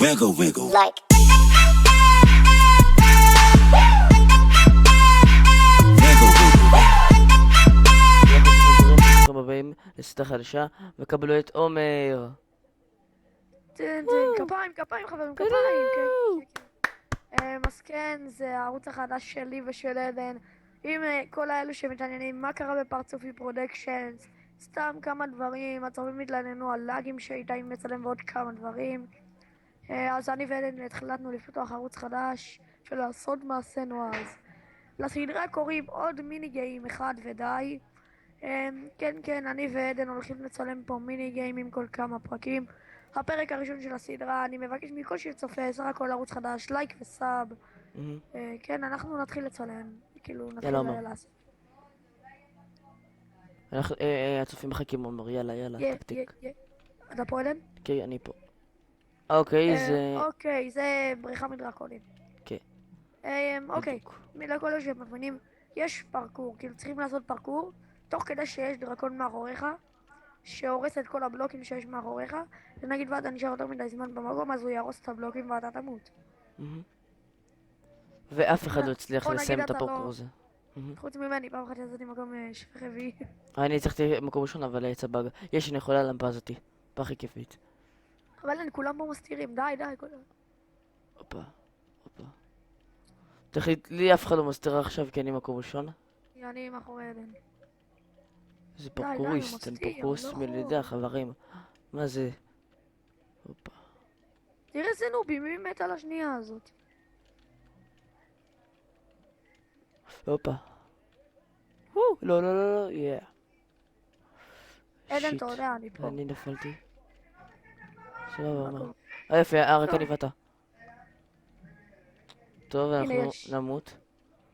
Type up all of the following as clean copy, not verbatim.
Wiggle, wiggle. Like. Wiggle, wiggle. ברוכים הבאים לסדרה חדשה, וקבלו את עומר. כפיים חברים, כפיים. אז כן, זה הערוץ החדש שלי ושל עדן, עם כל האלו שמתעניינים מה קרה בפרצופי פרודקשנס, סתם כמה דברים, הצופים התעניינו על לאגים שאיתי מצלם ועוד כמה דברים. אז אני ועדן התחלטנו לפתוח ערוץ חדש ולעשות מעשינו אז. לסדרה קוראים עוד מיני גיים אחד ודי. כן, אני ועדן הולכים לצלם פה מיני גיימים כל כמה פרקים. הפרק הראשון של הסדרה, אני מבקש מכל שצופה, סך הכל ערוץ חדש, לייק וסאב. כן, אנחנו נתחיל לצלם, כאילו נתחיל לעשות. הצופים מחכים עומר, יאללה, תקתיק. אתה פה עדן? כן, אני פה. אוקיי, זה... אוקיי, זה בריחה מדרקונים. כן. אוקיי, לכל אלה שמבינים, יש פרקור, כאילו צריכים לעשות פרקור, תוך כדי שיש דרקון מאחוריך, שהורס את כל הבלוקים שיש מאחוריך, ונגיד ואתה נשאר יותר מדי זמן במקום, אז הוא יהרוס את הבלוקים ואתה תמות. ואף אחד לא הצליח בוא לסיים נגיד את אתה הפרקור לא- הזה. חוץ ממני, פעם אחת יצאתי מקום רביעי. אני הצלחתי מקום ראשון, אבל יצא באג. יש, אני יכולה למפה הזאתי. הכי כיפית. אבל אין, כולם פה מסתירים, די, כולם. הופה. תחליט, לי אף אחד לא מסתיר עכשיו כי אני מקום ראשון. אני מאחורי עדן. זה די, הוא פרקוריסט, הם מסתיר, פרקוריסט לא מלידה, יכול. חברים. מה זה? הופה. תראה איזה נובי, מי מת על השנייה הזאת? הופה. לא, יא. עדן, שיט. אתה יודע, אני פה. אני נפלתי. סבבה, אומר. מקום. יפה, רק אני ואתה. טוב, הנה, אנחנו יש. נמות.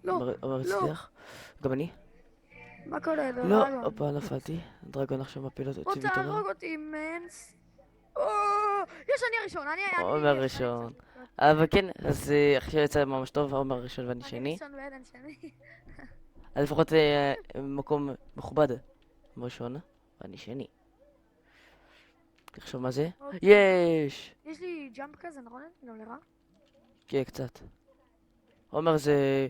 לא, עומר הצליח. גם אני? מה קורה? לא, הופה, נפלתי. דרגון עכשיו מפיל אותי רוצה ותאמר. להרוג אותי, מנס. יש, אני הראשון, עומר ראשון. אבל כן, אז עכשיו יצא ממש טוב, עומר ראשון ואני שני. ראשון ועדן שני. אז לפחות מקום מכובד. עומר ראשון ואני שני. תחשוב מה זה? יש! יש לי ג'אמפ כזה, נכון? לא לרע? כן, קצת. עומר זה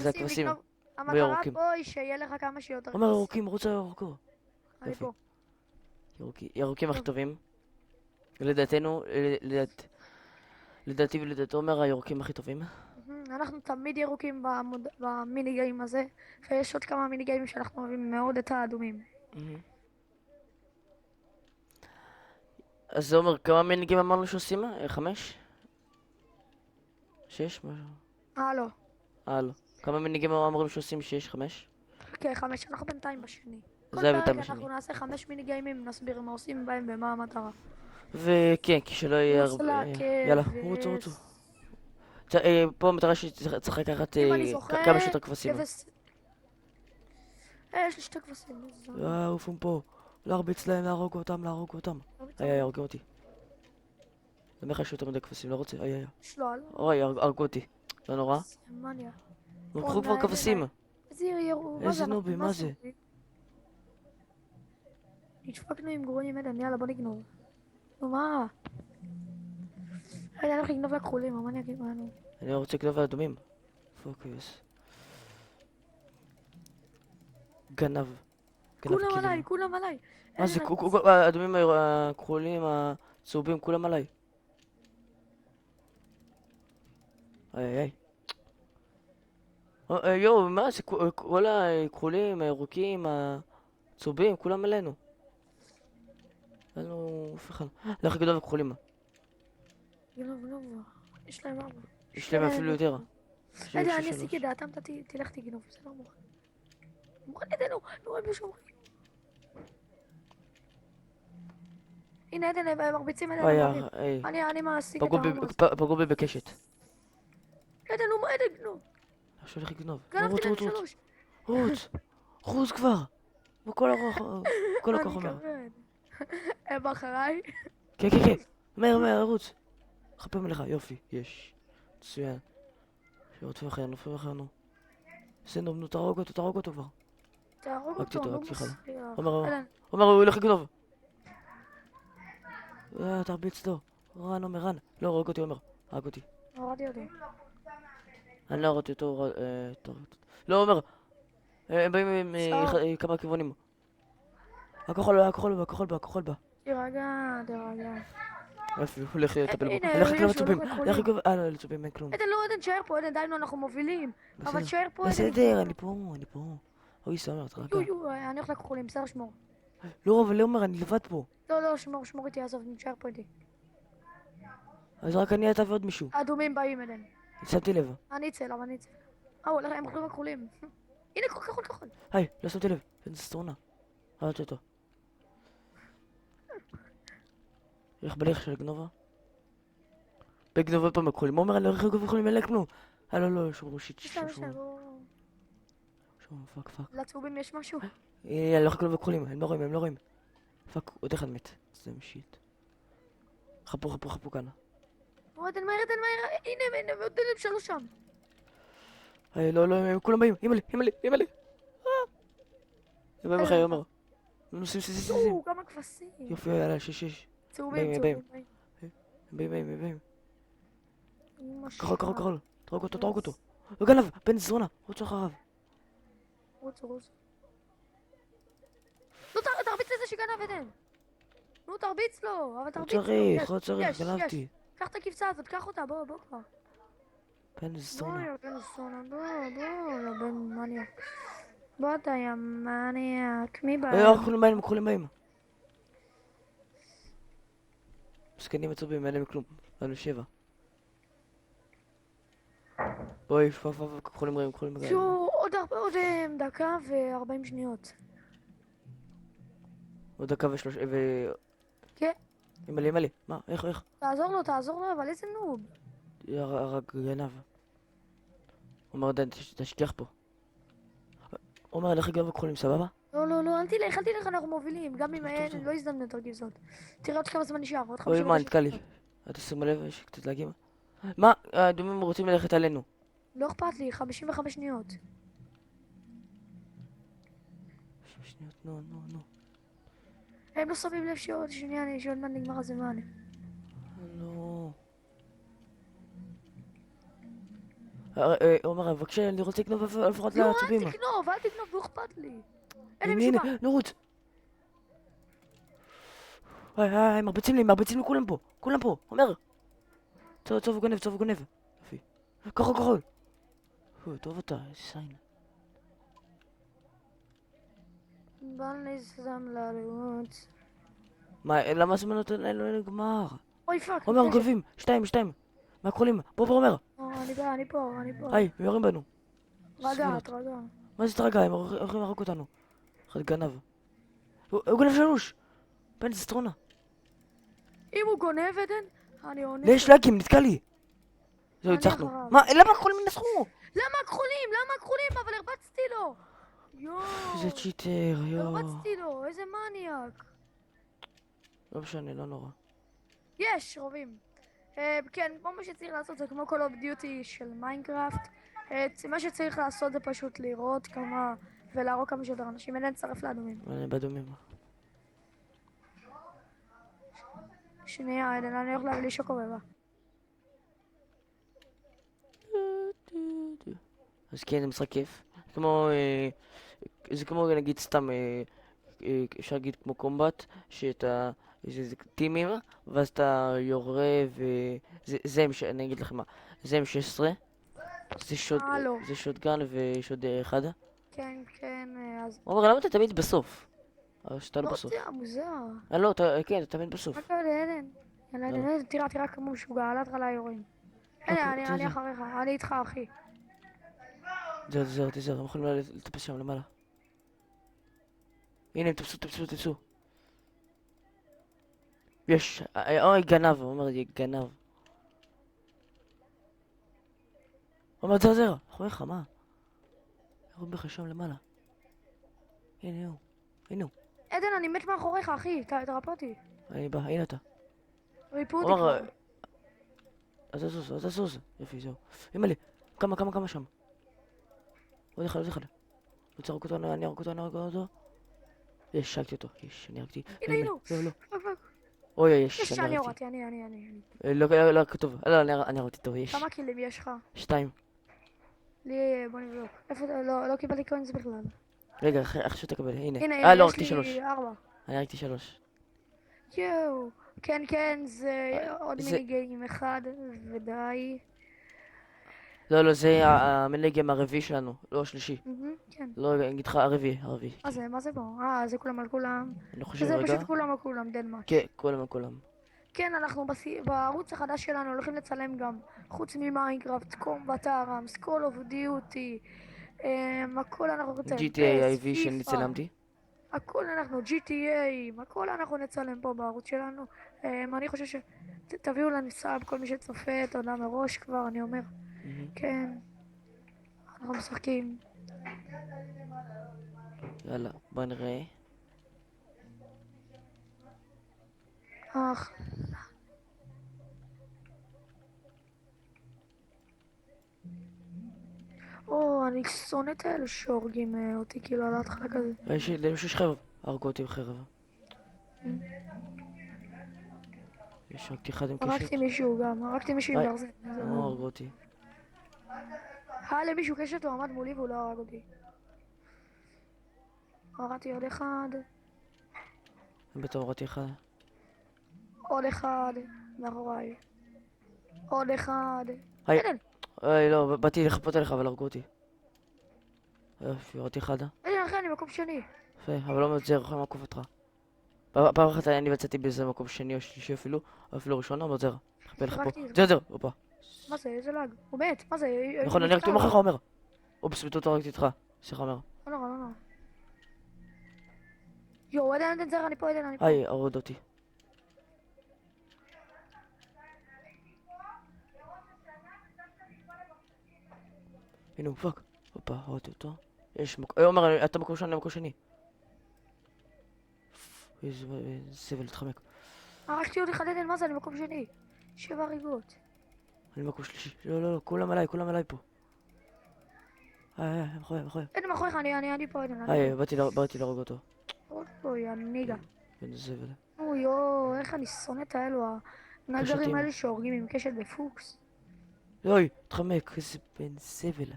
הכבשים. המטרה וירוקים. פה היא שיהיה לך כמה שיותר עומר ירוקים, רוצה ירוקו. אני יופי. פה. ירוקים הכי טובים. לדעתנו, לדעתי ולדעת עומר הירוקים הכי טובים. אנחנו תמיד ירוקים במיני גיים הזה, ויש עוד כמה מיני גיימים שאנחנו אוהבים מאוד את האדומים. אז זה אומר, כמה מנהיגים אמרנו שעושים? 5? 6? משהו? לא. כמה מנהיגים אמורים שעושים 6? 5? כן, 5, אנחנו בינתיים בשני. כל זה פרק בינתיים בשני. אנחנו נעשה 5 מיני גיימים, נסביר מה עושים בהם ומה המטרה. וכן, כי שלא יהיה הרבה... לעכב יאללה, רוצו. פה המטרה שצריך לקחת אם אני זוכר, כמה שיותר כבשים. יש לי 2 כבשים. עופים פה. להרביץ להם, להרוג אותם. הרגו אותי. זה אומר לך שיותר מדי כבשים, לא רוצה, שלול. אוי, הרגו אותי. לא נורא. מניה. לקחו כבר כבשים. איזה ירו. איזה נובי, מה זה? נדפקנו עם גרועים עדן, יאללה בוא נגנוב. נו מה? אני הולך לגנוב לכחולים, מה אני אגיד לנו? אני רוצה לגנוב לאדומים. פוקוס. גנב. כולם עליי. מה זה? האדומים הכחולים, הצהובים, כולם עליי. איי. יואו, מה זה? כל הכחולים, הירוקים, הצהובים, כולם עלינו. לנו אף אחד. לך גדול וכחולים. גנוב. יש להם 4. יש להם אפילו יותר. אני אשיג את דעתם, תלך תגנוב, זה לא מוכן. מוכן ידינו, נו, הם לא שומרים. הנה עדן, הם מרביצים עדן. אני מעסיק את העומס. פגעו בי בקשת. עדן, נו, עדן, גנוב. עכשיו הולך לגנוב. גנבתי להם 3. רוץ כבר. כל הכוח אומר. הם אחריי. כן. מהר, רוץ. חפם אליך, יופי, יש. מצוין. שרודפים אחרינו. זה נו, תהרוג אותו כבר. תהרוג רק אותו, תתו, לא רק תיכל. מסריח. עומר, הוא הולך לגנוב. תרביץ לו. רן, עומר, רן. לא, הורג אותי, עומר. הרג אותי. הורדתי אותו. אני לא הורדתי אותו, לא, עומר. הם באים סער. מכמה כיוונים. הכחול בא. תירגע, תירגע. יופי, הוא הולך לטפל בו. הנה, הולך הנה, לצופים. שהולך הולך לכלבים. לא, לצופים אין כלום. עדן, לא, עדן, תשאר פה, עדן, די, נו, אנחנו מובילים. אבל תשאר פה, עדן. בסדר, אני פה. אוי, סמר, תרגע. אני הולך לכחולים, בסדר, שמור. לא, אבל לא אומר, אני לבד פה. לא, שמור איתי, עזוב, תשאר פה איתי. אז רק אני, אתה ועוד מישהו. האדומים באים, עדן. שמתי לב. אני אצא, למה אני אצא? הם הולכים לכחולים. הנה, כחול. היי, לא שמתי לב. איזה סטרונה. ראיתי אותו. הולך בליך של גנובה. בגנובה פעם הכחולים. אומר, אני הולך לגנוב כחולים, אין לי כלום. לא, שום שיט. שום, פאק. לצהובים יש משהו? אני הולך לגנוב כחולים, הם לא רואים. פאק, עוד אחד מת. זה שיט. חפו כאן. עדן, מהר, הנה, עוד דלם שלוש שם. לא, הם כולם באים. אימא'לי. הם באים אחרי, אומר. שים. כמה כבשים. יופי, יאללה, 6. צהובים. הם באים. ממש כחול. תרוג אותו. הוא גנב, בן זרונה. רוץ אחריו. רוץ. לא, תרביץ לזה שגנב, עדן. נו, תרביץ לו, אבל תרביץ לו. לא צריך, גנבתי. קח את הכבשה הזאת, קח אותה, בוא כבר. בן זרונה. בוא, יא בן מניאק. בוא אתה, יא מניאק. מי בא? הם כחולים באים. מסכנים הצהובים, אין להם כלום. לנו 7. בואי, כחולים רעים. עוד דקה ו40 שניות. עוד דקה כן. אימא'לי. מה? איך? תעזור לו, אבל איזה נוב. הרג גנב. אומר, דן, תשכח פה. אומר, הלך לגנוב כחולים, סבבה? לא, אל תלך, אנחנו מובילים. גם אם אין, לא הזדמנות תרגיל זאת. תראה עוד כמה זמן נשאר, עוד 50 אוי, מה, נתקע לי. אתה שימו לב, יש קצת להגיע. מה? האדומים רוצים ללכת עלינו. לא אכפת לי, 55 שניות. 50 שניות, נו. הם לא שמים לב שעוד מעט נגמר הזמן. לא. עומר, בבקשה, אני רוצה לקנוב לפחות לעצבים. אל תגנוב, לא אכפת לי. הנה, נרוץ. היי, מרביצים לי כולם פה, עומר. צהוב הוא גונב. יופי. כחול. טוב אתה, איזה סיין. בא לי שם לרוץ. מה, למה הזמן לא נגמר? אוי פאק. עומר, גונבים, 2. מהכחולים, בוא עומר. אני פה. היי, הם יורים בנו. רגע. מה זה תרגע? הם הולכים להרוג אותנו. אחד גנב. הוא גונב 3. בן זה סטרונה. אם הוא גונב, עדן, אני עונה. יש לקים, נתקע לי. זהו, אני הצלחנו. אחריו. מה, למה הכחולים ינצחו? למה הכחולים? אבל הרבצתי לו. איזה צ'יטר, הרבצתי לו, איזה מניאק. לא משנה, לא נורא. יש, רובים. כן, פה מה שצריך לעשות זה כמו Call of Duty של מיינקראפט. מה שצריך לעשות זה פשוט לראות ולהרוג כמה שיותר אנשים. אין לצרף לאדומים. אני באדומים. שנייה, עדן, אני הולך להביא לי שוקובבה. אז כן, זה משחק כיף. זה כמו נגיד סתם, אפשר להגיד כמו קומבט, שאתה, זה טימים, ואז אתה יורה אני אגיד לכם מה, זה M16, זה שוטגן ושוט אחד. כן, אז... עומר, למה אתה תמיד בסוף? שאתה לא לא בסוף. יודע, מוזר. לא, כן, אתה תמיד בסוף. מה קרה לעדן? יאללה, תראה כמו משוגע, עלת לך ליורים. הנה, אני אחריך, אני איתך, אחי. תיזהר, הם יכולים לטפס שם למעלה. הנה, תפסו. יש, אוי, גנב, הוא אומר, גנב. הוא אומר, תזהר, אחריך, מה? יורים בך שם למעלה. הנה הוא. עדן, אני מת מאחוריך, אחי, תרפא אותי. אני בא, הנה אתה. ריפו אותי כבר. אז תזוז, יופי, זהו. אימא'לי, כמה שם. עוד אחד. רוצה להרוג אותו, אני ארוג אותו. יש, שגתי אותו. אני הרגתי. הנה. לא. אוי, יש, יש, אני אני ראיתי. הורדתי, אני. לא כתוב. לא, אני ראיתי טוב, יש. כמה קילים יש לך? 2. לי, בוא נבדוק. איפה, לא קיבלתי קוינס בכלל. רגע, איך שתקבל, הנה. הנה, לא, יש ראיתי 3. לי 4. אני ראיתי 3. יואו. כן, זה עוד זה- מיני גיים אחד, ודי. לא, זה המנגים הרביעי שלנו, לא השלישי. כן. לא, אני אגיד לך הרביעי. מה זה פה? זה כולם על כולם. אני חושב זה רגע. פשוט כולם על כולם, דנמרק. כן, כולם. כן, אנחנו בערוץ החדש שלנו הולכים לצלם גם, חוץ ממיינקראפט, קומבט ארמס, קול אוף דיוטי, הכל אנחנו נצלם, GTA פס, IV שאני פיפא, צילמתי. הכל אנחנו, GTA, הכל אנחנו נצלם פה בערוץ שלנו. אני חושב שתביאו לנו סאב, כל מי שצופה, תודה מראש כבר, אני אומר. כן, אנחנו משחקים. יאללה, בוא נראה. אך. אני שונא את האלה שהורגים אותי כאילו על ההתחלה כזה. למישהו יש חרב. הרגו אותי בחרב. יש רק אחד עם קשת. הרגתי מישהו עם גרזן. לא הרגו אותי. היה למישהו קשת, הוא עמד מולי והוא לא הרג אותי. הרגתי עוד אחד. בטח הרגתי אחד. עוד אחד. מאחוריי. עוד אחד. היי. עדן! לא, באתי לחפות עליך אבל הרגו אותי. יופי, הרגתי אחד. עדן אחי, אני מקום שני. יפה, אבל לא מצליח יכולים לעקוף אותך. פעם אחת אני מצאתי באיזה מקום שני או שלישי אפילו ראשון, אבל זר. חפה לך פה. זר, הופה. מה זה? איזה לאג? הוא מת, מה זה? נכון, אני הרגתי ממך, אומר. אופס, בטעות הרגתי אותך. סליחה, אומר. לא נורא. יואו, עדן זר, אני פה. היי, הורד אותי. הנה הוא, פאק. הופה, הורדתי אותו. יש מקום. עומר, אתה מקום שני, מקום שני. איזה סבל, להתחמק. הרגתי עוד אחד, עדן, מה זה? אני מקום שני. 7 הריגות. אני מקום שלישי. לא, כולם עליי פה. מאחורי. עדן, מאחוריך, אני פה, עדן. באתי להרוג אותו. אוי, הניגה. בן זבל. יואו, איך אני שונא את האלו, הנגרים קשתים. האלה שהורגים עם קשת בפוקס. יואי, תחמק, איזה בן זבל.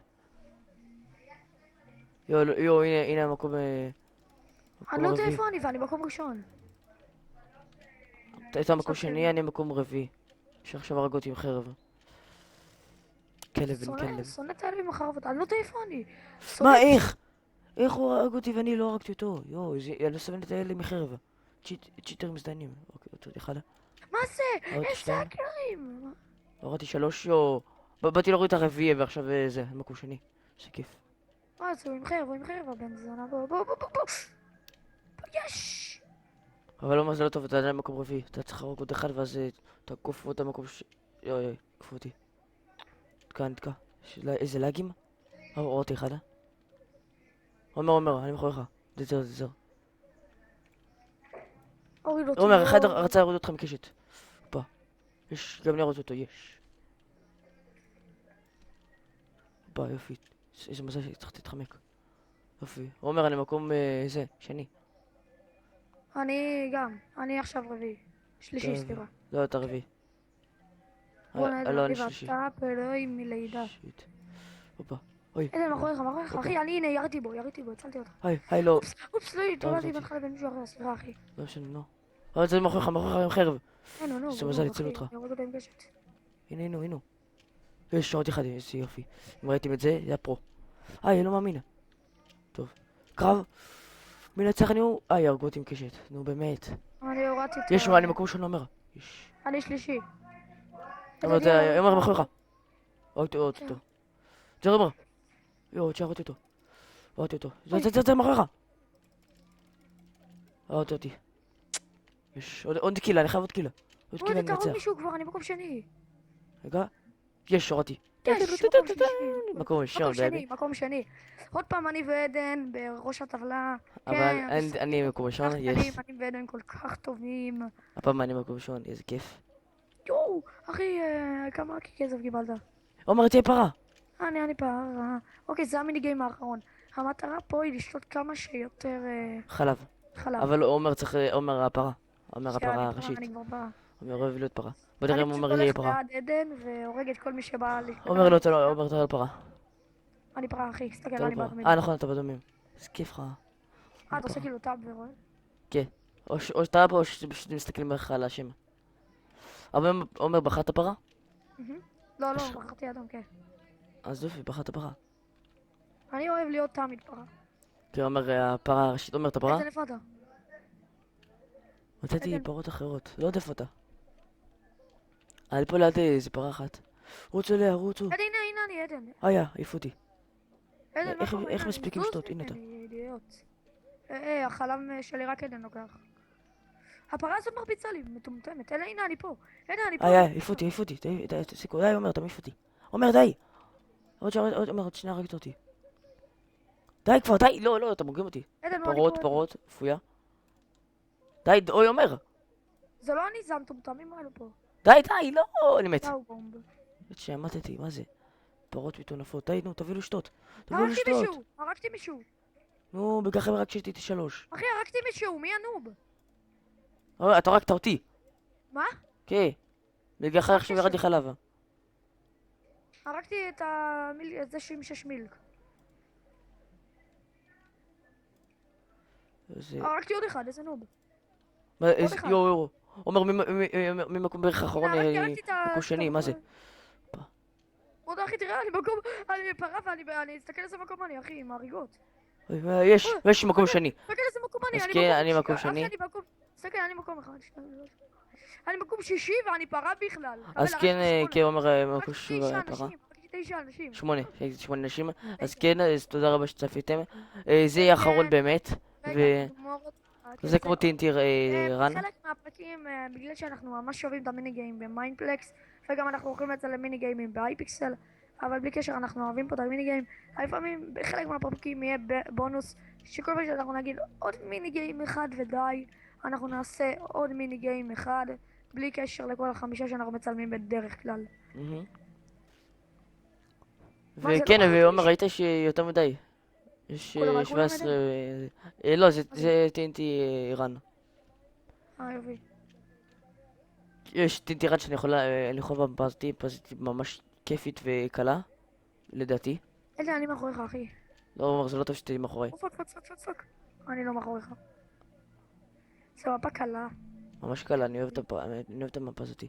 יואו, הנה המקום... אני לא יודע איפה אני, ואני מקום ראשון. אתה מקום שני, אני מקום רביעי. שעכשיו הרג אותי עם חרב. כלב. שונא את האלה עם החרבות, אני לא יודע איפה אני. מה, איך? איך הוא הרג אותי ואני לא הרגתי אותו? יואו, אני לא סובל את האלה מחרב. צ'יטר מזדיינים. אוקיי, עוד אחד. מה זה? עוד איזה שתיים. האקרים? הורדתי 3, יואו. באתי להוריד את הרביעי ועכשיו זה, מקום שני. זה כיף. זה הוא עם חרב, הבן זונה, בוא. יש! אבל לא, זה לא טוב, אתה עדיין מקום רביעי. אתה צריך להרוג עוד אחד ואז תעקוף אותה מקום יואי, עקפו אותי. נתקע. איזה לאגים? הורדתי אחד. עומר, אני מאחוריך. זה זר. הוריד אותי. עומר, אחד רצה להוריד אותך מקשת. פה. יש, גם לראות אותו, יש. פה, יופי. איזה מזל שצריך להתחמק. יופי. עומר, אני מקום שני. אני גם. אני עכשיו רביעי. שלישי, סליחה. לא, אתה רביעי. בוא לא, נדבר אני שלישי. ואתה אלוהים מלידה. שיט. הופה. אוי. עדן, מאחוריך, אחי, הנה, ירדתי בו, הצלתי אותך. היי, לא. אופס, לא, התעוררתי בינך לבין מישהו אחר, סליחה, אחי. לא משנה, לא. אבל זה מאחוריך עם חרב. נו, איזה מזל הציל אחי, אותך. אני הורג אותו עם קשת. הנה. יש עוד אחד, איזה יופי. אם ראיתם את זה, זה היה פרו. אני לא מאמין. טוב. קרב. מנצח אני הוא... הרגו אותי עם קשת. נו, באמת. אני הורדתי את יש, אני מקום ראשון, אומר. יש. אני שלישי. אבל זה... אומר מאחוריך. עוד אותו. זה אומר. יואו, תשארתי אותו. זה מאחוריך. עוד אותי. יש עוד קילה, אני חייב עוד קילה. עוד קילה אתה ננצח. עוד מישהו כבר, אני מקום שני. רגע. יש, הורדתי. יש, מקום ראשון, בייבי. מקום שני. עוד פעם אני ועדן בראש הטבלה. אבל אני מקום ראשון, יש. אני ועדן כל כך טובים. הפעם אני מקום ראשון, איזה כיף. יואו, אחי, כמה כסף קיבלת? עומר, תהיה פרה. אני פרה. אוקיי, זה המיני גיים האחרון. המטרה פה היא לשתות כמה שיותר חלב. חלב. אבל עומר הפרה. אומר שאני הפרה פרה, הראשית. אני כבר פרה. אומר אוהב להיות פרה. בוא נראה אם הוא אני אומר פשוט לי הולך פרה. ליד עדן והורג את כל מי שבא לי. אומר לא, אתה לא, אומר אתה לא פרה. אני פרה, אחי, תסתכל, אתה לא אני פרה. באדומים. נכון, אתה בדומים. איזה כיף לך. אתה עושה כאילו טאב ורואה? כן. או שאתה אבא או שפשוט מסתכלים עליך על השם. אבל עומר בחרת פרה? לא, בחרתי אדם, כן. אז יופי, בחרת פרה. אני אוהב להיות תמיד פרה. כי אומר הפרה הראשית, עומר אתה פרה? עדן, איפה אתה? מצאתי עדן. פרות אחרות, לא יודע איפה אתה. אני פה ליד איזה פרה אחת. רוצו אליה, רוצו. עדן, הנה אני, עדן. העיף אותי. עדן, מה קורה? איך הנה, מספיקים זוז שטות? הנה אתה. ממני, אידיוט. החלב שלי רק עדן לוקח. הפרה הזאת מרביצה לי, מטומטמת. הנה, אני פה. הנה, אני פה. העיף אותי. תפסיקו, די עומר, אתה מעיף אותי. עומר, די. עוד שנייה הרגת אותי. די כבר, די, לא, אתה מורגים אותי. עדן, לא, אני פה. פרות, פויה. די, אוי עומר. זה לא אני, זה המטומטמים האלו פה. די, לא, אני מת. זהו, בומב. שמטתי, מה זה? פרות מטונפות, די, נו, תביאו לשתות. הרגתי מישהו. נו, בככה רק שתיתי 3. אחי, הרגתי מישהו, מי הנוב? אתה הרגת אותי. מה? כן. בגלל מה עכשיו הקשר? ירד לי חלב. הרגתי את זה עם 6 מילק. הרגתי עוד אחד, איזה נוב. אחד. יואו. עומר, ממקום בערך האחרון הרגתי את מקום שני, מה זה? עוד אחי, תראה, אני פרה ואני אסתכל איזה מקום אני, אחי, עם הריגות. יש מקום שני. תסתכל איזה מקום אני, אז כן, אני מקום שני. תסתכל, אני מקום אחד. אני מקום 6 ואני פרה בכלל. אז אבל כן, הרגתי כן, עומר מקום הרגתי שהוא 9 פרה. אנשים, הרגתי 9 אנשים. 8 נשים. אז כן, אז תודה רבה שצפיתם. זה יהיה האחרון באמת. זה כמו טינטיר רן. חלק מהפרקים, בגלל שאנחנו ממש אוהבים את המיני גיים במיינדפלקס, וגם אנחנו הולכים את זה למיני גיימים באייפיקסל, אבל בלי קשר אנחנו אוהבים פה את המיני גיים. לפעמים בחלק מהפרקים יהיה בונוס, שכל פעם שאנחנו נגיד עוד מיני גיים אחד ודי, אנחנו נעשה עוד מיני גיים אחד, בלי קשר לכל 5 שאנחנו מצלמים בדרך כלל. וכן, ועומר, ראית שיותר מדי. יש 17... לא, זה טינטי רן. יופי. יש טינטי רן שאני יכול במפה הזאתי, ממש כיפית וקלה, לדעתי. איזה, אני מאחוריך, אחי. לא, עומר, זה לא טוב שתהי מאחורי. פק. אני לא מאחוריך. זה מפה קלה. ממש קלה, אני אוהב את המפה הזאתי.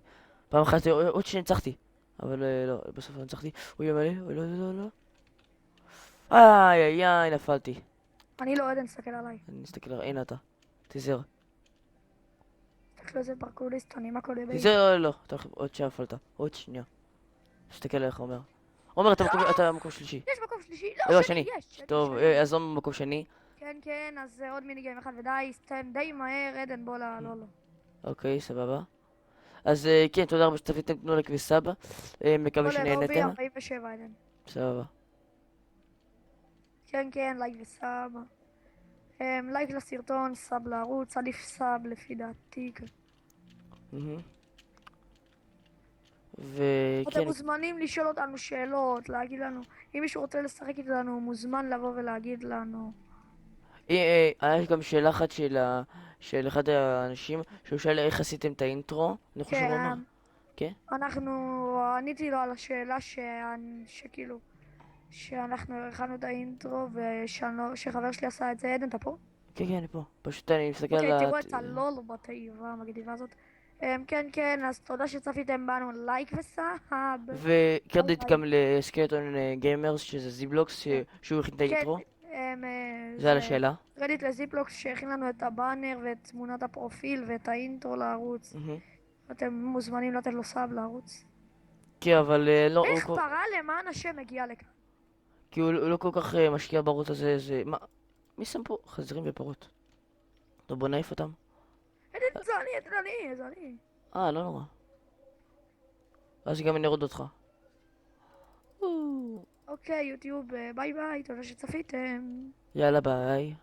פעם אחת עוד שניצחתי, אבל לא, בסוף לא ניצחתי. אוי, לא. איי, נפלתי. אני לא עדן, תסתכל עליי. אני מסתכל, הנה אתה. תיזהר. תסתכל איזה פרקוליסט, אני מה קורה בי. תיזהר, לא. עוד שעה נפלת. עוד שנייה. תסתכל עליך, עומר. עומר, אתה מקום שלישי. יש מקום שלישי? לא, שני. שני. יש. טוב, אז עומר מקום שני. כן, אז עוד מיני גיים אחד ודי, הסתיים די מהר, עדן בוא לא. אוקיי, סבבה. אז כן, תודה רבה שצפיתם, תנו לייק וסאב. מקווה שנהנתם. 47 עדן. סבבה. כן, לייק וסאב. לייק לסרטון, סאב לערוץ, עדיף סאב לפי דעתי. וכן, אתם מוזמנים לשאול אותנו שאלות, להגיד לנו, אם מישהו רוצה לשחק איתנו, הוא מוזמן לבוא ולהגיד לנו. יש גם שאלה אחת של אחד האנשים, שהוא שאל איך עשיתם את האינטרו, אני חושב שהוא אמר. כן? עניתי לו על השאלה שכאילו, שאנחנו הכנו את האינטרו ושחבר שלי עשה את זה. עדן, אתה פה? כן, אני פה. פשוט אני מסתכל על... אוקיי, תראו את הלול בתיבה המגניבה הזאת. כן, אז תודה שצפיתם בנו, לייק וסאב. וקרדיט גם לסקלטון גיימרס, שזה זיבלוקס, שהוא הכין את האינטרו. זה על השאלה. קרדיט לזיפלוקס שהכין לנו את הבאנר ואת תמונת הפרופיל ואת האינטרו לערוץ. אתם מוזמנים לתת לו סאב לערוץ. כן, אבל לא... איך פרה למען השם מגיע לכאן? כי הוא לא כל כך משקיע בערוץ הזה, זה... מה? מי שם פה חזירים ופרות? טוב, בוא נעיף אותם. זה אני. לא נורא. אז גם אני ארוד אותך. אוקיי, יוטיוב, ביי, תודה שצפיתם. יאללה, ביי.